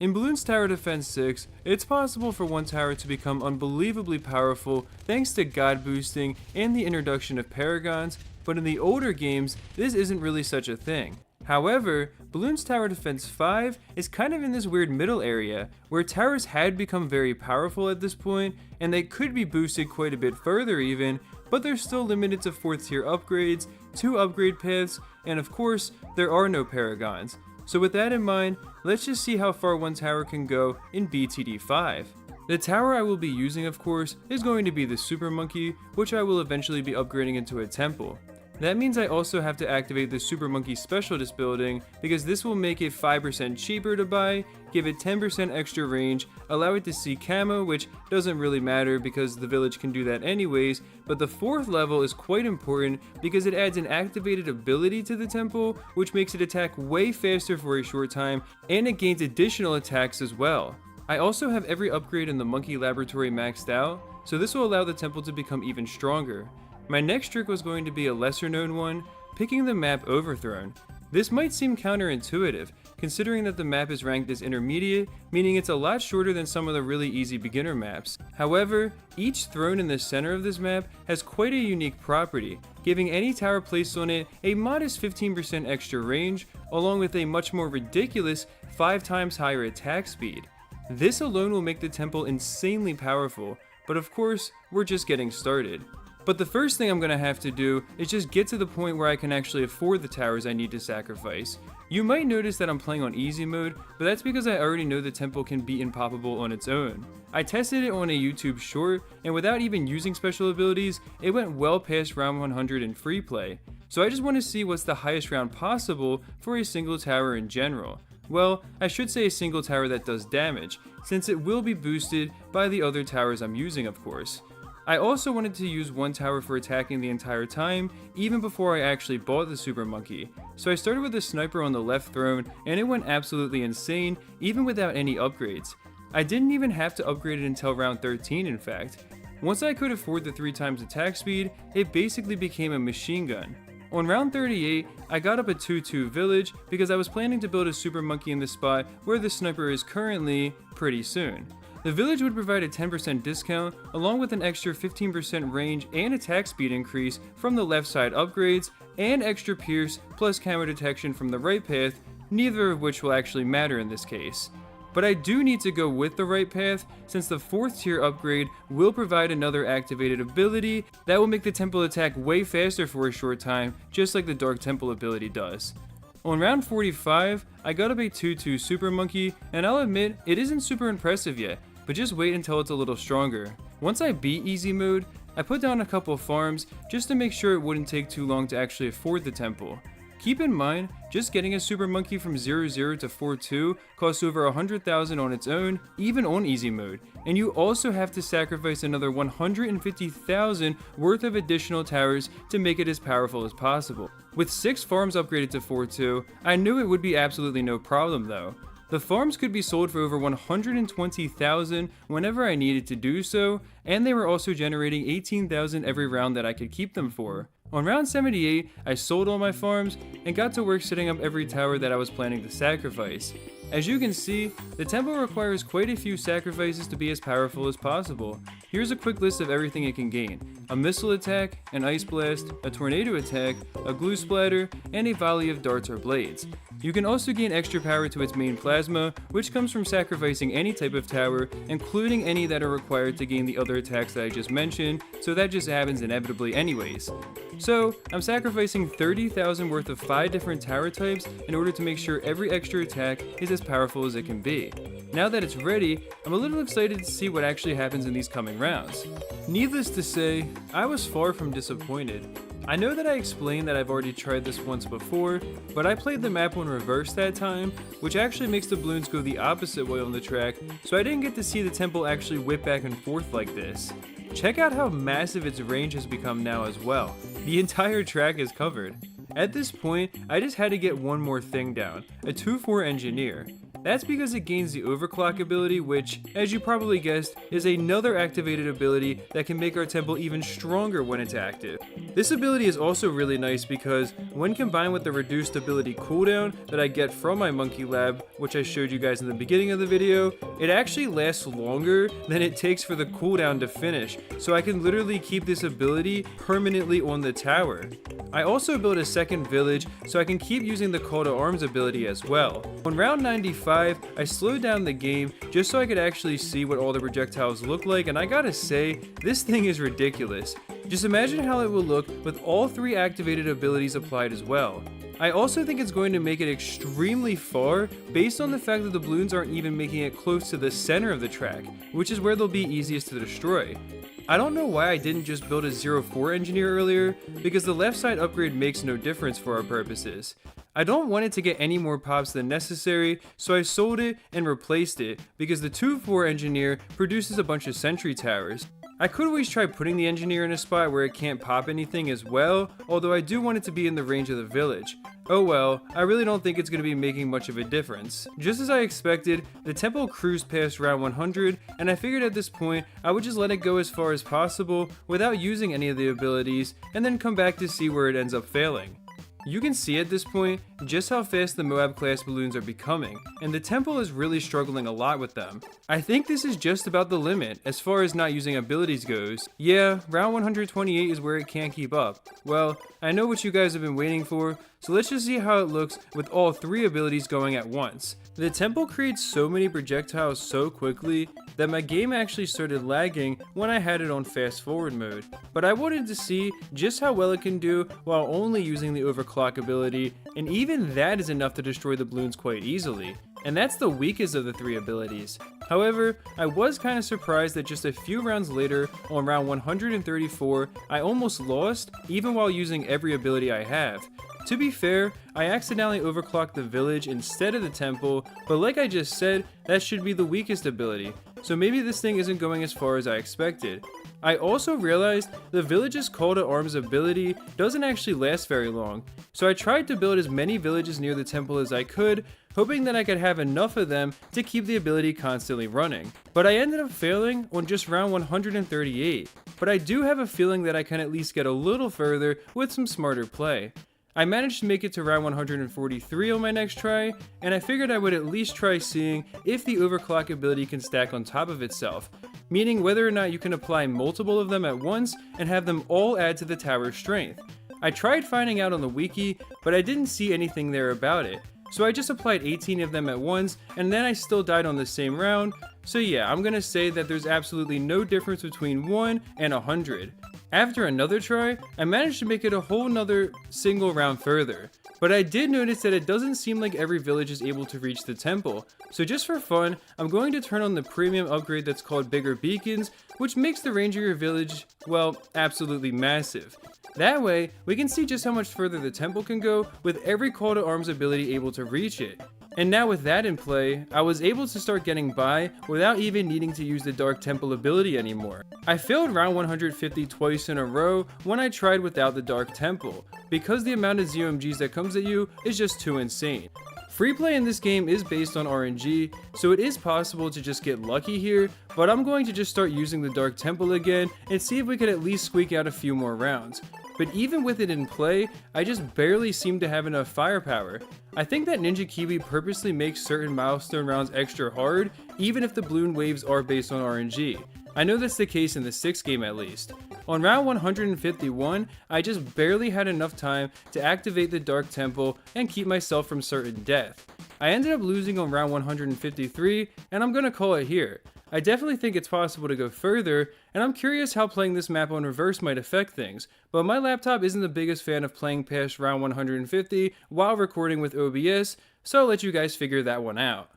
In Bloons Tower Defense 6, it's possible for one tower to become unbelievably powerful thanks to god boosting and the introduction of paragons, but in the older games, this isn't really such a thing. However, Bloons Tower Defense 5 is kind of in this weird middle area, where towers had become very powerful at this point, and they could be boosted quite a bit further even, but they're still limited to 4th tier upgrades, 2 upgrade paths, and of course, there are no paragons. So with that in mind, let's just see how far one tower can go in BTD5. The tower I will be using, of course, is going to be the Super Monkey, which I will eventually be upgrading into a temple. That means I also have to activate the Super Monkey Specialist building, because this will make it 5% cheaper to buy, give it 10% extra range, allow it to see camo, which doesn't really matter because the village can do that anyways, but the 4th level is quite important because it adds an activated ability to the temple, which makes it attack way faster for a short time, and it gains additional attacks as well. I also have every upgrade in the Monkey Laboratory maxed out, so this will allow the temple to become even stronger. My next trick was going to be a lesser known one, picking the map Overthrown. This might seem counterintuitive, considering that the map is ranked as intermediate, meaning it's a lot shorter than some of the really easy beginner maps. However, each throne in the center of this map has quite a unique property, giving any tower placed on it a modest 15% extra range, along with a much more ridiculous 5 times higher attack speed. This alone will make the temple insanely powerful, but of course, we're just getting started. But the first thing I'm going to have to do is just get to the point where I can actually afford the towers I need to sacrifice. You might notice that I'm playing on easy mode, but that's because I already know the temple can be impoppable on its own. I tested it on a YouTube short, and without even using special abilities, it went well past round 100 in free play. So I just want to see what's the highest round possible for a single tower in general. Well, I should say a single tower that does damage, since it will be boosted by the other towers I'm using, of course. I also wanted to use one tower for attacking the entire time, even before I actually bought the Super Monkey. So I started with a sniper on the left throne, and it went absolutely insane, even without any upgrades. I didn't even have to upgrade it until round 13 in fact. Once I could afford the 3 times attack speed, it basically became a machine gun. On round 38, I got up a 2-2 village because I was planning to build a Super Monkey in the spot where the sniper is currently pretty soon. The village would provide a 10% discount, along with an extra 15% range and attack speed increase from the left side upgrades, and extra pierce plus camo detection from the right path, neither of which will actually matter in this case. But I do need to go with the right path, since the 4th tier upgrade will provide another activated ability that will make the temple attack way faster for a short time, just like the Dark Temple ability does. On round 45, I got up a 2-2 Super Monkey, and I'll admit, it isn't super impressive yet, but just wait until it's a little stronger. Once I beat easy mode, I put down a couple farms just to make sure it wouldn't take too long to actually afford the temple. Keep in mind, just getting a Super Monkey from 0-0 to 4-2 costs over 100,000 on its own, even on easy mode, and you also have to sacrifice another 150,000 worth of additional towers to make it as powerful as possible. With 6 farms upgraded to 4-2, I knew it would be absolutely no problem though. The farms could be sold for over 120,000 whenever I needed to do so, and they were also generating 18,000 every round that I could keep them for. On round 78, I sold all my farms and got to work setting up every tower that I was planning to sacrifice. As you can see, the temple requires quite a few sacrifices to be as powerful as possible. Here's a quick list of everything it can gain: a missile attack, an ice blast, a tornado attack, a glue splatter, and a volley of darts or blades. You can also gain extra power to its main plasma, which comes from sacrificing any type of tower, including any that are required to gain the other attacks that I just mentioned, so that just happens inevitably anyways. So, I'm sacrificing 30,000 worth of 5 different tower types in order to make sure every extra attack is as powerful as it can be. Now that it's ready, I'm a little excited to see what actually happens in these coming rounds. Needless to say, I was far from disappointed. I know that I explained that I've already tried this once before, but I played the map on reverse that time, which actually makes the balloons go the opposite way on the track, so I didn't get to see the temple actually whip back and forth like this. Check out how massive its range has become now as well. The entire track is covered. At this point, I just had to get one more thing down, a 2-4 engineer. That's because it gains the overclock ability, which, as you probably guessed, is another activated ability that can make our temple even stronger when it's active. This ability is also really nice because, when combined with the reduced ability cooldown that I get from my monkey lab, which I showed you guys in the beginning of the video, it actually lasts longer than it takes for the cooldown to finish, so I can literally keep this ability permanently on the tower. I also built a second village so I can keep using the call to arms ability as well. On round 95, I slowed down the game just so I could actually see what all the projectiles look like, and I gotta say, this thing is ridiculous. Just imagine how it will look with all 3 activated abilities applied as well. I also think it's going to make it extremely far based on the fact that the balloons aren't even making it close to the center of the track, which is where they'll be easiest to destroy. I don't know why I didn't just build a 0-4 engineer earlier, because the left side upgrade makes no difference for our purposes. I don't want it to get any more pops than necessary, so I sold it and replaced it, because the 2-4 engineer produces a bunch of sentry towers. I could always try putting the engineer in a spot where it can't pop anything as well, although I do want it to be in the range of the village. Oh well, I really don't think it's going to be making much of a difference. Just as I expected, the tempo cruised past round 100, and I figured at this point I would just let it go as far as possible without using any of the abilities, and then come back to see where it ends up failing. You can see at this point just how fast the Moab class balloons are becoming, and the temple is really struggling a lot with them. I think this is just about the limit as far as not using abilities goes. Yeah, round 128 is where it can't keep up. Well, I know what you guys have been waiting for, so let's just see how it looks with all 3 abilities going at once. The temple creates so many projectiles so quickly that my game actually started lagging when I had it on fast forward mode, but I wanted to see just how well it can do while only using the overclock ability, and even that is enough to destroy the balloons quite easily. And that's the weakest of the 3 abilities. However, I was kind of surprised that just a few rounds later, on round 134, I almost lost, even while using every ability I have. To be fair, I accidentally overclocked the village instead of the temple, but like I just said, that should be the weakest ability, so maybe this thing isn't going as far as I expected. I also realized the village's call to arms ability doesn't actually last very long, so I tried to build as many villages near the temple as I could, hoping that I could have enough of them to keep the ability constantly running. But I ended up failing on just round 138, but I do have a feeling that I can at least get a little further with some smarter play. I managed to make it to round 143 on my next try, and I figured I would at least try seeing if the overclock ability can stack on top of itself, meaning whether or not you can apply multiple of them at once and have them all add to the tower's strength. I tried finding out on the wiki, but I didn't see anything there about it, so I just applied 18 of them at once, and then I still died on the same round, so yeah, I'm gonna say that there's absolutely no difference between 1 and 100. After another try, I managed to make it a whole nother single round further, but I did notice that it doesn't seem like every village is able to reach the temple, so just for fun, I'm going to turn on the premium upgrade that's called Bigger Beacons, which makes the range of your village, well, absolutely massive. That way, we can see just how much further the temple can go with every call to arms ability able to reach it. And now with that in play, I was able to start getting by without even needing to use the Dark Temple ability anymore. I failed round 150 twice in a row when I tried without the Dark Temple, because the amount of ZOMGs that comes at you is just too insane. Free play in this game is based on RNG, so it is possible to just get lucky here, but I'm going to just start using the Dark Temple again and see if we can at least squeak out a few more rounds. But even with it in play, I just barely seem to have enough firepower. I think that Ninja Kiwi purposely makes certain milestone rounds extra hard, even if the balloon waves are based on RNG. I know that's the case in the 6th game at least. On round 151, I just barely had enough time to activate the Dark Temple and keep myself from certain death. I ended up losing on round 153, and I'm gonna call it here. I definitely think it's possible to go further, and I'm curious how playing this map on reverse might affect things, but my laptop isn't the biggest fan of playing past round 150 while recording with OBS, so I'll let you guys figure that one out.